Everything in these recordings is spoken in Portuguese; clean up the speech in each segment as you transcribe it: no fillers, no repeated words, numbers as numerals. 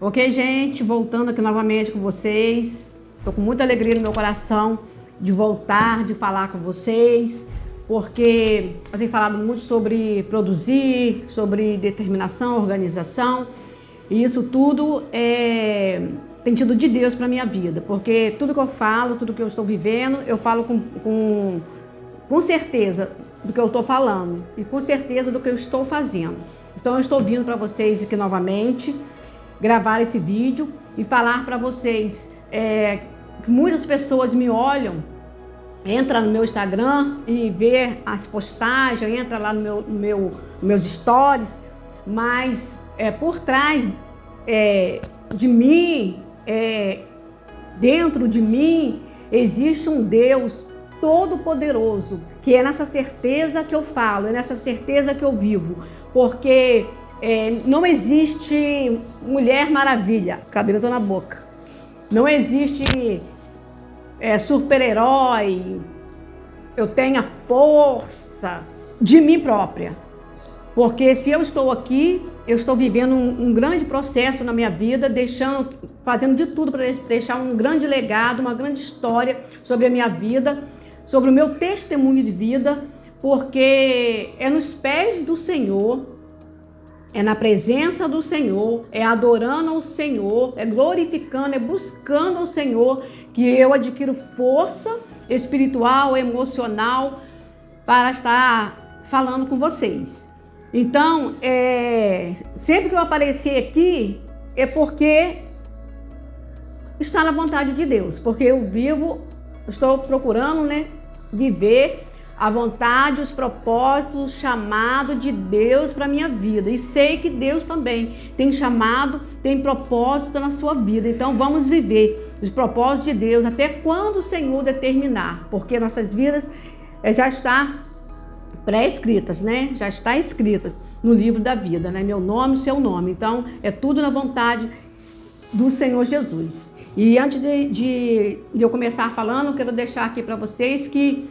Ok, gente? Voltando aqui novamente com vocês. Estou com muita alegria no meu coração de voltar, de falar com vocês, porque eu tenho falado muito sobre produzir, sobre determinação, organização, e isso tudo tem tido de Deus para minha vida, porque tudo que eu falo, tudo que eu estou vivendo, eu falo com certeza do que eu estou falando e com certeza do que eu estou fazendo. Então eu estou vindo para vocês aqui novamente, gravar esse vídeo e falar para vocês que muitas pessoas me olham, entra no meu Instagram e vê as postagens, entra lá no meus stories, mas por trás de mim, dentro de mim, existe um Deus todo-poderoso, que é nessa certeza que eu falo, é nessa certeza que eu vivo, porque não existe Mulher Maravilha, cabelo tô na boca, não existe super-herói, eu tenho a força de mim própria, porque se eu estou aqui, eu estou vivendo um grande processo na minha vida, fazendo de tudo para deixar um grande legado, uma grande história sobre a minha vida, sobre o meu testemunho de vida, porque é nos pés do Senhor, é na presença do Senhor, é adorando ao Senhor, é glorificando, é buscando ao Senhor, que eu adquiro força espiritual, emocional, para estar falando com vocês. Então, sempre que eu aparecer aqui, é porque está na vontade de Deus, porque eu estou procurando, viver a vontade, os propósitos, o chamado de Deus para a minha vida. E sei que Deus também tem chamado, tem propósito na sua vida. Então vamos viver os propósitos de Deus até quando o Senhor determinar. Porque nossas vidas já está pré-escritas, Já está escrita no livro da vida, Meu nome e seu nome. Então é tudo na vontade do Senhor Jesus. E antes de eu começar falando, eu quero deixar aqui para vocês que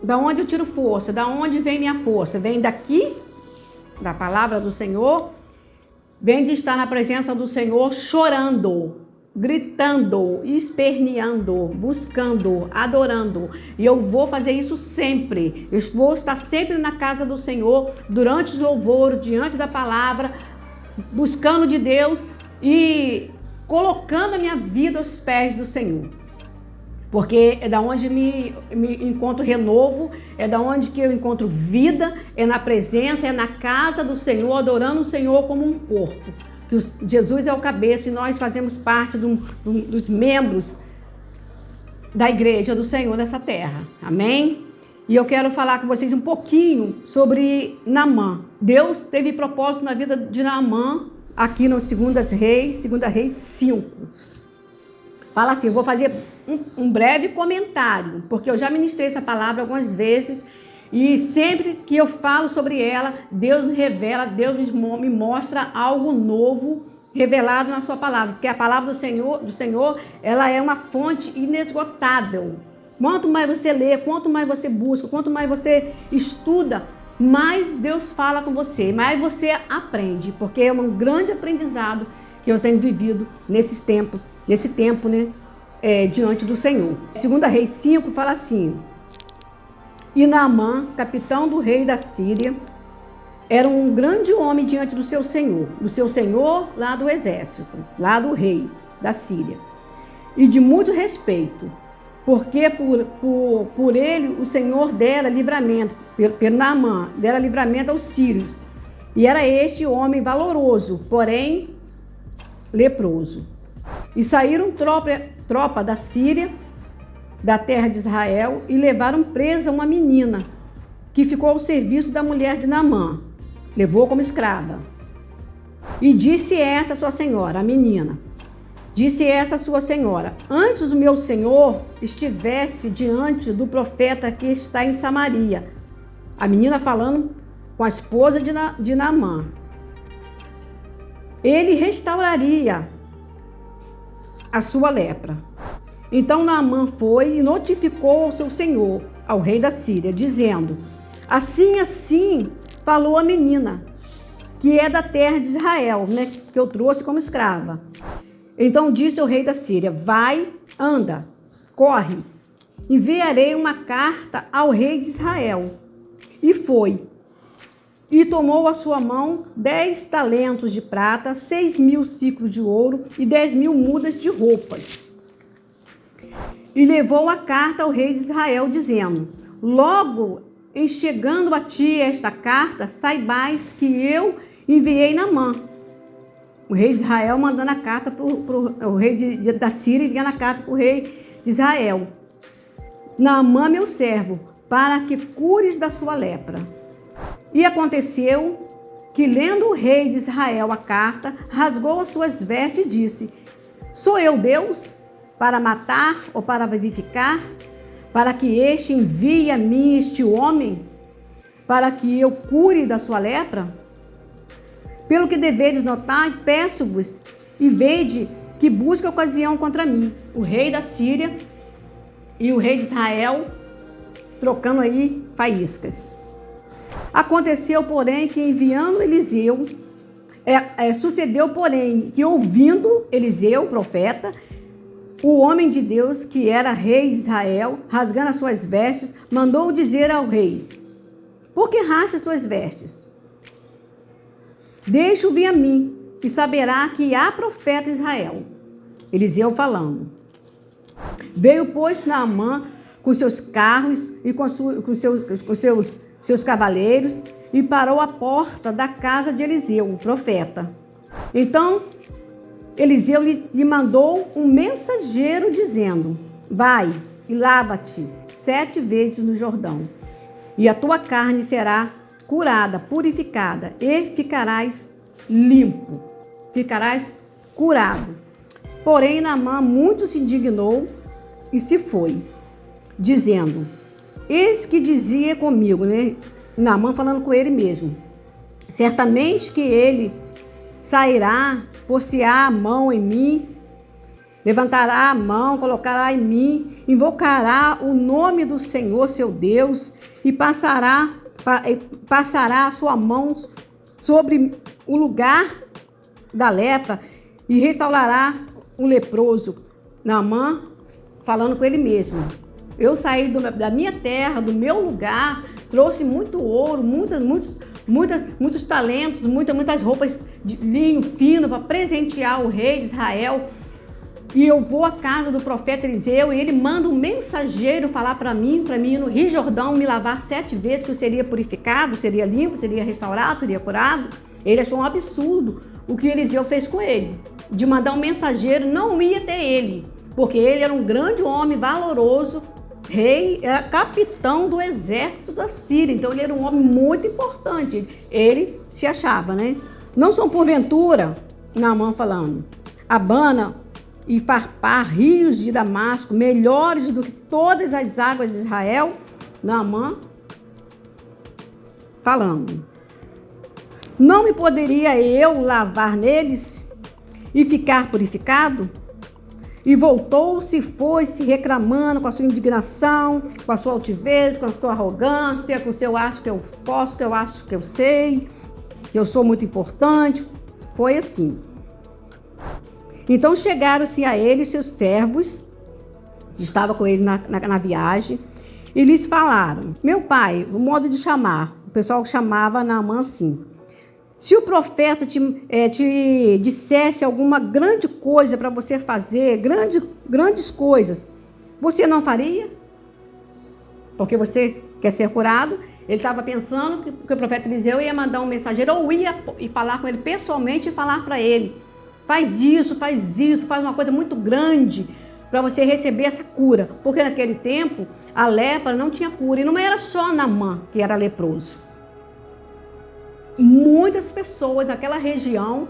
da onde eu tiro força, da onde vem minha força? Vem daqui, da palavra do Senhor, vem de estar na presença do Senhor chorando, gritando, esperneando, buscando, adorando. E eu vou fazer isso sempre. Eu vou estar sempre na casa do Senhor, durante os louvores, diante da palavra, buscando de Deus e colocando a minha vida aos pés do Senhor. Porque é da onde me encontro renovo, é da onde que eu encontro vida, é na presença, é na casa do Senhor, adorando o Senhor como um corpo. Que Jesus é o cabeça e nós fazemos parte dos membros da igreja do Senhor nessa terra. Amém? E eu quero falar com vocês um pouquinho sobre Naamã. Deus teve propósito na vida de Naamã, aqui no 2 Reis 5. Fala assim, eu vou fazer um breve comentário, porque eu já ministrei essa palavra algumas vezes e sempre que eu falo sobre ela, Deus me revela, Deus me mostra algo novo revelado na sua palavra, porque a palavra do Senhor, ela é uma fonte inesgotável. Quanto mais você lê, quanto mais você busca, quanto mais você estuda, mais Deus fala com você, mais você aprende, porque é um grande aprendizado que eu tenho vivido nesse tempo, diante do Senhor. 2 Reis 5 fala assim: e Naamã, capitão do rei da Síria, era um grande homem diante do seu senhor lá do exército, lá do rei da Síria, e de muito respeito, porque por ele o Senhor dera livramento, pelo Naamã, dera livramento aos sírios, e era este homem valoroso, porém leproso. E saíram tropa da Síria, da terra de Israel, e levaram presa uma menina, que ficou ao serviço da mulher de Naamã. Levou como escrava. E disse essa sua senhora, a menina, disse essa sua senhora: antes o meu senhor estivesse diante do profeta que está em Samaria. A menina falando com a esposa de Naamã. Ele restauraria a sua lepra. Então Naamã foi e notificou ao seu senhor, ao rei da Síria, dizendo: assim falou a menina que é da terra de Israel, né, que eu trouxe como escrava. Então disse o rei da Síria: vai, anda, corre, enviarei uma carta ao rei de Israel. E foi. E tomou à sua mão 10 talentos de prata, 6.000 ciclos de ouro e 10.000 mudas de roupas. E levou a carta ao rei de Israel, dizendo: logo em chegando a ti esta carta, saibais que eu enviei Naamã. O rei de Israel mandando a carta para o rei da Síria, enviando a carta para o rei de Israel: Naamã, meu servo, para que cures da sua lepra. E aconteceu que, lendo o rei de Israel a carta, rasgou as suas vestes e disse: sou eu Deus para matar ou para vivificar? Para que este envie a mim este homem, para que eu cure da sua lepra? Pelo que deveis notar, peço-vos, e vede que busca ocasião contra mim. O rei da Síria e o rei de Israel trocando aí faíscas. Aconteceu, porém, que enviando Eliseu, sucedeu, porém, que ouvindo Eliseu, profeta, o homem de Deus, que era rei de Israel, rasgando as suas vestes, mandou dizer ao rei: por que rasgas as tuas vestes? Deixa-o vir a mim, e saberá que há profeta em Israel. Eliseu falando. Veio, pois, Naamã com seus carros e com seus cavaleiros, e parou à porta da casa de Eliseu, o profeta. Então Eliseu lhe mandou um mensageiro dizendo: vai e lava-te 7 vezes no Jordão, e a tua carne será curada, purificada, e ficarás limpo, ficarás curado. Porém, Naamã muito se indignou e se foi, dizendo: eis que dizia comigo, né? Naamã falando com ele mesmo: certamente que ele sairá, pôr-se-á a mão em mim, levantará a mão, colocará em mim, invocará o nome do Senhor seu Deus, e passará a sua mão sobre o lugar da lepra e restaurará o leproso. Naamã falando com ele mesmo: eu saí da minha terra, do meu lugar, trouxe muito ouro, muitos talentos, muitas roupas de linho fino para presentear o rei de Israel. E eu vou à casa do profeta Eliseu, e ele manda um mensageiro falar para mim ir no Rio Jordão me lavar 7 vezes, que eu seria purificado, seria limpo, seria restaurado, seria curado. Ele achou um absurdo o que Eliseu fez com ele, de mandar um mensageiro. Não ia ter ele, porque ele era um grande homem, valoroso, rei, era capitão do exército da Síria, então ele era um homem muito importante. Ele se achava, né? Não são porventura, Naamã falando, Abana e Farpar, rios de Damasco, melhores do que todas as águas de Israel? Naamã falando: não me poderia eu lavar neles e ficar purificado? E voltou-se e foi-se reclamando com a sua indignação, com a sua altivez, com a sua arrogância, com o seu acho que eu posso, que eu acho que eu sei, que eu sou muito importante. Foi assim. Então chegaram-se a ele seus servos, que estavam com ele na viagem, e lhes falaram: meu pai, o modo de chamar, o pessoal chamava Naamã assim: se o profeta te dissesse alguma grande coisa para você fazer, grandes coisas, você não faria? Porque você quer ser curado. Ele estava pensando que o profeta Eliseu ia mandar um mensageiro, ou ia falar com ele pessoalmente e falar para ele: faz isso, faz uma coisa muito grande para você receber essa cura. Porque naquele tempo a lepra não tinha cura, e não era só Naamã que era leproso. Muitas pessoas daquela região,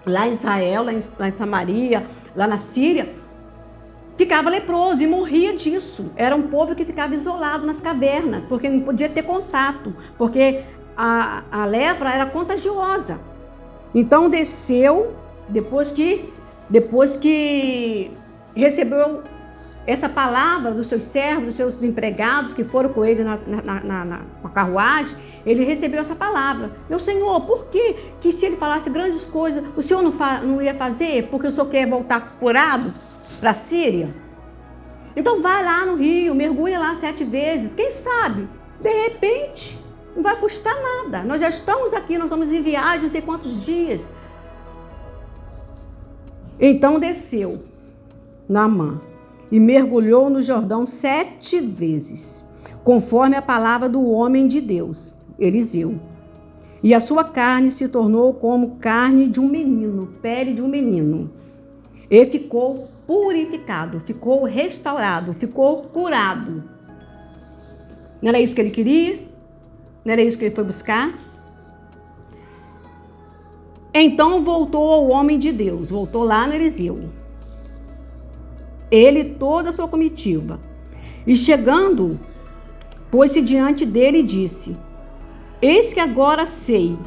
lá em Israel, lá em Samaria, lá na Síria, ficava leproso e morria disso. Era um povo que ficava isolado nas cavernas, porque não podia ter contato, porque a lepra era contagiosa. Então desceu, depois que recebeu essa palavra dos seus servos, dos seus empregados que foram com ele na carruagem, ele recebeu essa palavra. Meu Senhor, por que se ele falasse grandes coisas, o Senhor não ia fazer? Porque o Senhor quer voltar curado para a Síria? Então vai lá no rio, mergulha lá 7 vezes. Quem sabe, de repente, não vai custar nada. Nós já estamos aqui, nós estamos em viagem, não sei quantos dias. Então desceu Naamã e mergulhou no Jordão 7 vezes, conforme a palavra do homem de Deus, Eliseu. E a sua carne se tornou como carne de um menino, pele de um menino. E ficou purificado, ficou restaurado, ficou curado. Não era isso que ele queria? Não era isso que ele foi buscar? Então voltou ao homem de Deus, voltou lá no Eliseu. Ele e toda a sua comitiva. E chegando, pôs-se diante dele e disse: eis que agora sei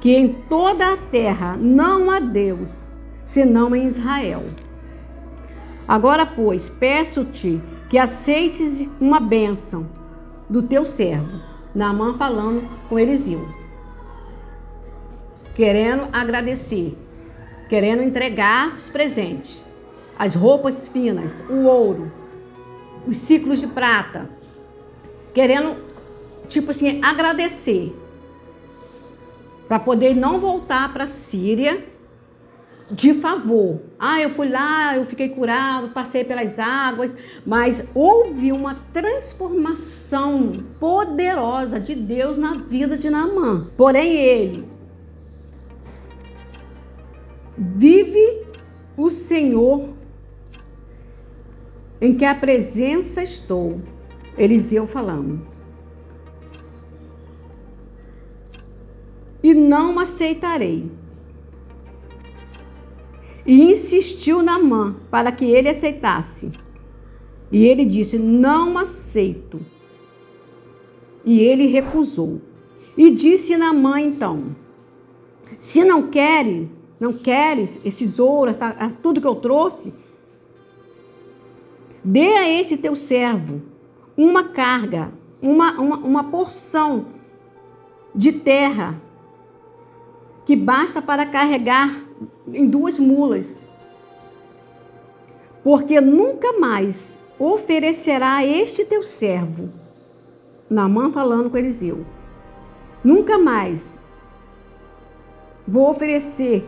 que em toda a terra não há Deus, senão em Israel. Agora, pois, peço-te que aceites uma bênção do teu servo. Naamã falando com Eliseu, querendo agradecer, querendo entregar os presentes, as roupas finas, o ouro, os ciclos de prata, querendo, tipo assim, agradecer, para poder não voltar para a Síria de favor. Eu fui lá, eu fiquei curado, passei pelas águas, mas houve uma transformação poderosa de Deus na vida de Naamã. Porém, ele vive o Senhor em que a presença estou. Eliseu falando. E não aceitarei. E insistiu Naamã para que ele aceitasse. E ele disse: não aceito. E ele recusou. E disse Naamã então: se não queres esses ouros, tudo que eu trouxe, dê a esse teu servo uma carga, uma porção de terra que basta para carregar em 2 mulas, porque nunca mais oferecerá este teu servo. Naamã falando com Eliseu: nunca mais vou oferecer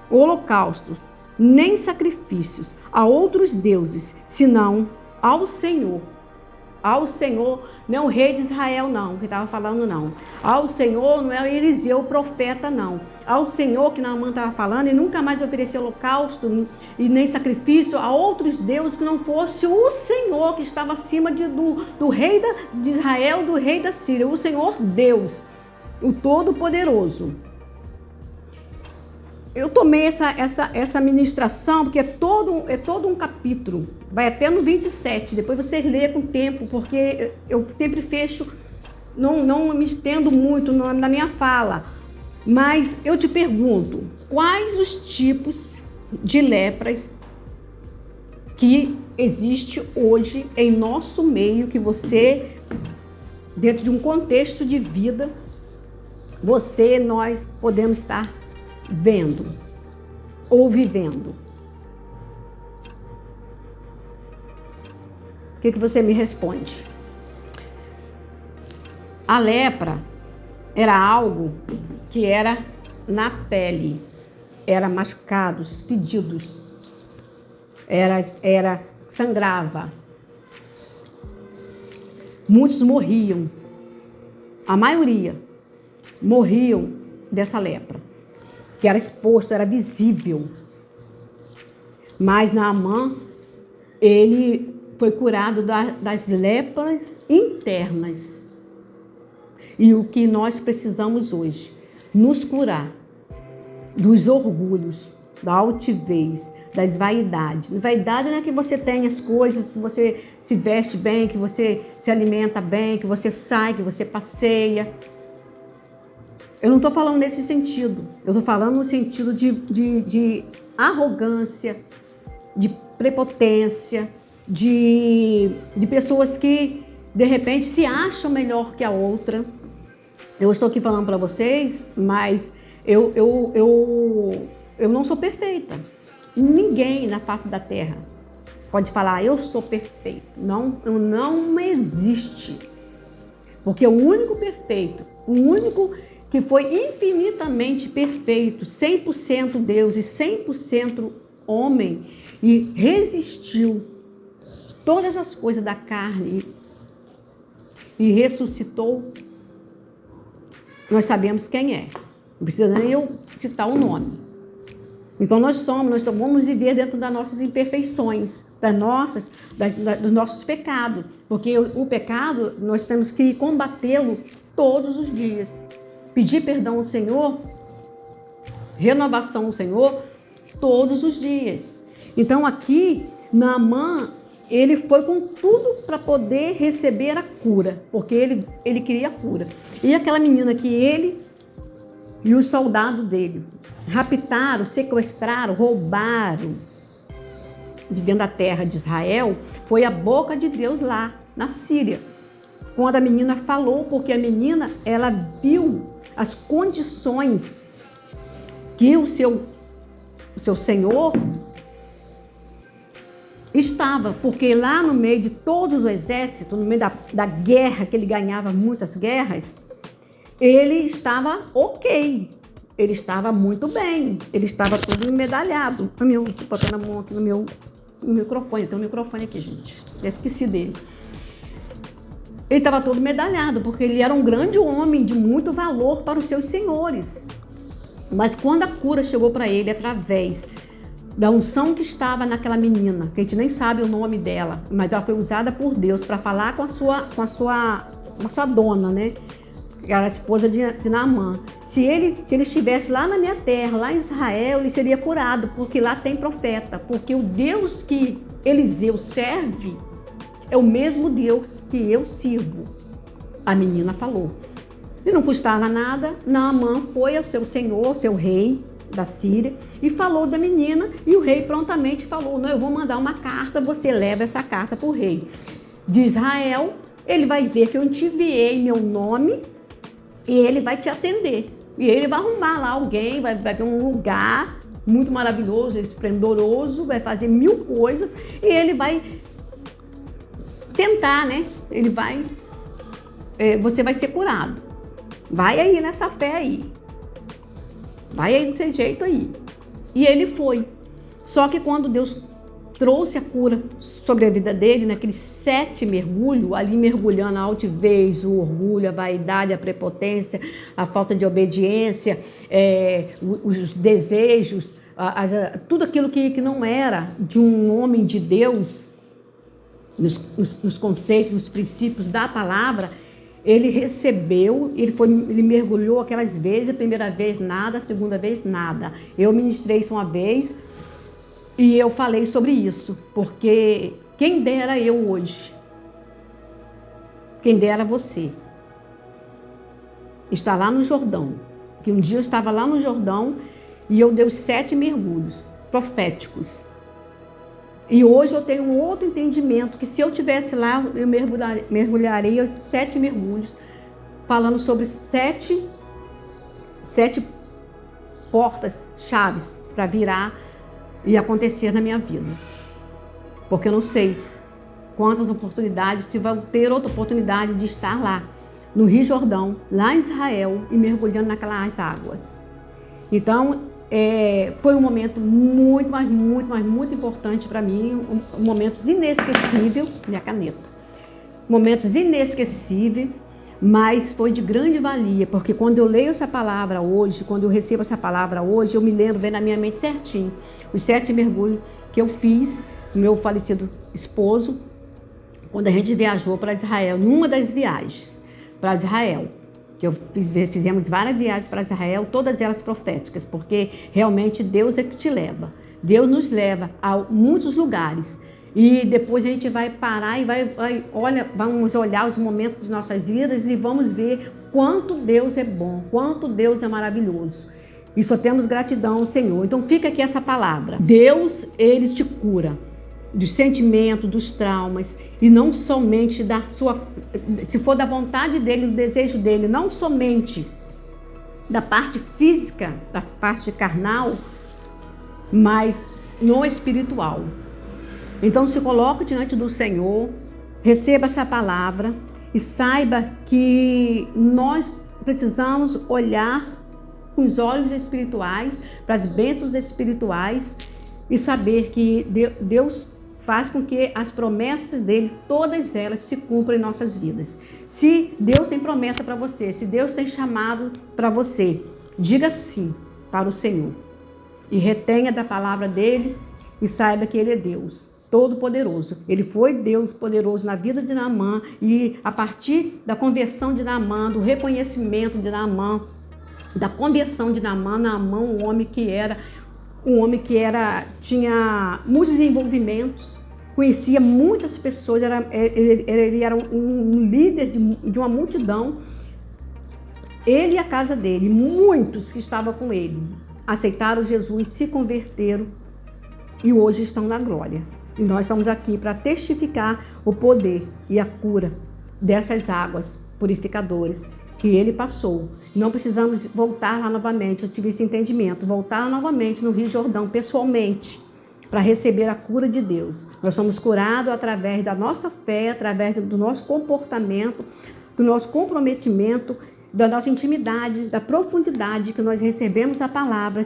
holocaustos, nem sacrifícios a outros deuses, senão ao Senhor. Ao Senhor, não é o rei de Israel não, que estava falando não. Ao Senhor não é o Eliseu, o profeta não. Ao Senhor que Naamã estava falando, e nunca mais oferecer holocausto e nem sacrifício a outros deuses que não fosse o Senhor que estava acima do rei de Israel, do rei da Síria, o Senhor Deus, o Todo-Poderoso. Eu tomei essa ministração porque é todo um capítulo, vai até no 27, depois vocês lêem com o tempo, porque eu sempre fecho, não me estendo muito na minha fala, mas eu te pergunto, quais os tipos de lepras que existe hoje em nosso meio, que você, dentro de um contexto de vida, nós podemos estar vendo ou vivendo? O que você me responde? A lepra era algo que era na pele, era machucados, fedidos, era sangrava. Muitos morriam, a maioria morriam dessa lepra, que era exposto, era visível. Mas Naamã, ele foi curado das lepras internas. E o que nós precisamos hoje, nos curar dos orgulhos, da altivez, das vaidades. Vaidade não é que você tenha as coisas, que você se veste bem, que você se alimenta bem, que você sai, que você passeia. Eu não estou falando nesse sentido. Eu estou falando no sentido de arrogância, de prepotência, de pessoas que de repente se acham melhor que a outra. Eu estou aqui falando para vocês, mas eu não sou perfeita. Ninguém na face da terra pode falar, eu sou perfeito. Não existe. Porque o único perfeito, o único que foi infinitamente perfeito, 100% Deus e 100% homem, e resistiu todas as coisas da carne e ressuscitou, nós sabemos quem é. Não precisa nem eu citar o nome. Então nós vamos viver dentro das nossas imperfeições, dos nossos pecados. Porque o pecado, nós temos que combatê-lo todos os dias. Pedir perdão ao Senhor, renovação ao Senhor, todos os dias. Então aqui, Naamã, ele foi com tudo para poder receber a cura, porque ele queria a cura. E aquela menina que ele e os soldados dele raptaram, sequestraram, roubaram de dentro da terra de Israel, foi a boca de Deus lá, na Síria. Quando a menina falou, porque a menina, ela viu as condições que o seu Senhor estava, porque lá no meio de todos os exércitos, no meio da guerra, que ele ganhava muitas guerras, ele estava ok, ele estava muito bem, ele estava todo medalhado. Estou botando a mão aqui no meu microfone, tem um microfone aqui, gente, eu esqueci dele. Ele estava todo medalhado, porque ele era um grande homem de muito valor para os seus senhores. Mas quando a cura chegou para ele através da unção que estava naquela menina, que a gente nem sabe o nome dela, mas ela foi usada por Deus para falar com a sua dona, né? Que era a esposa de Naamã. Se ele estivesse lá na minha terra, lá em Israel, ele seria curado, porque lá tem profeta, porque o Deus que Eliseu serve é o mesmo Deus que eu sirvo. A menina falou. E não custava nada, Naamã foi ao seu senhor, ao seu rei da Síria, e falou da menina, e o rei prontamente falou, não, eu vou mandar uma carta, você leva essa carta para o rei de Israel, ele vai ver que eu te enviei meu nome, e ele vai te atender. E ele vai arrumar lá alguém, vai ter um lugar muito maravilhoso, esplendoroso, vai fazer 1000 coisas, e ele vai tentar, né? Você vai ser curado. Vai aí nessa fé aí. Vai aí desse jeito aí. E ele foi. Só que quando Deus trouxe a cura sobre a vida dele, naqueles 7 mergulhos, ali mergulhando a altivez, o orgulho, a vaidade, a prepotência, a falta de obediência, os desejos, tudo aquilo que não era de um homem de Deus, nos conceitos, nos princípios da palavra, ele recebeu, ele mergulhou aquelas vezes, a primeira vez nada, a segunda vez nada. Eu ministrei isso uma vez e eu falei sobre isso, porque quem dera eu hoje, quem dera você, está lá no Jordão, que um dia eu estava lá no Jordão e eu dei os 7 mergulhos proféticos. E hoje eu tenho um outro entendimento, que se eu estivesse lá, eu mergulharia os 7 mergulhos, falando sobre 7 portas, chaves, para virar e acontecer na minha vida. Porque eu não sei quantas oportunidades, se vão ter outra oportunidade de estar lá, no Rio Jordão, lá em Israel, e mergulhando naquelas águas. Então, foi um momento muito importante para mim, momentos inesquecíveis, minha caneta, momentos inesquecíveis, mas foi de grande valia, porque quando eu leio essa palavra hoje, quando eu recebo essa palavra hoje, eu me lembro, vem na minha mente certinho, os 7 mergulhos que eu fiz, meu falecido esposo, quando a gente viajou para Israel, numa das viagens para Israel, que fizemos várias viagens para Israel, todas elas proféticas, porque realmente Deus é que te leva. Deus nos leva a muitos lugares. E depois a gente vai parar e vamos olhar os momentos de nossas vidas e vamos ver quanto Deus é bom, quanto Deus é maravilhoso. E só temos gratidão ao Senhor. Então fica aqui essa palavra. Deus, Ele te cura dos sentimentos, dos traumas, e não somente da sua, se for da vontade dele, do desejo dele, não somente da parte física, da parte carnal, mas no espiritual. Então se coloque diante do Senhor, receba essa palavra e saiba que nós precisamos olhar com os olhos espirituais para as bênçãos espirituais e saber que Deus faz com que as promessas dele, todas elas, se cumpram em nossas vidas. Se Deus tem promessa para você, se Deus tem chamado para você, diga sim para o Senhor. E retenha da palavra dele e saiba que ele é Deus Todo-Poderoso. Ele foi Deus poderoso na vida de Naamã, e a partir da conversão de Naamã, do reconhecimento de Naamã, da conversão de Naamã, um homem que tinha muitos desenvolvimentos, conhecia muitas pessoas, ele era um líder de uma multidão. Ele e a casa dele, muitos que estavam com ele, aceitaram Jesus, se converteram e hoje estão na glória. E nós estamos aqui para testificar o poder e a cura dessas águas purificadoras que ele passou. Não precisamos voltar lá novamente, eu tive esse entendimento, voltar novamente no Rio Jordão, pessoalmente, para receber a cura de Deus. Nós somos curados através da nossa fé, através do nosso comportamento, do nosso comprometimento, da nossa intimidade, da profundidade que nós recebemos a palavra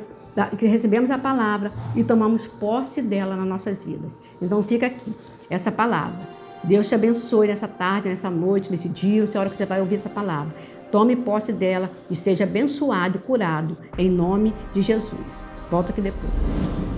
e tomamos posse dela nas nossas vidas. Então fica aqui essa palavra. Deus te abençoe nessa tarde, nessa noite, nesse dia, nessa hora que você vai ouvir essa palavra. Tome posse dela e seja abençoado e curado em nome de Jesus. Volto aqui depois.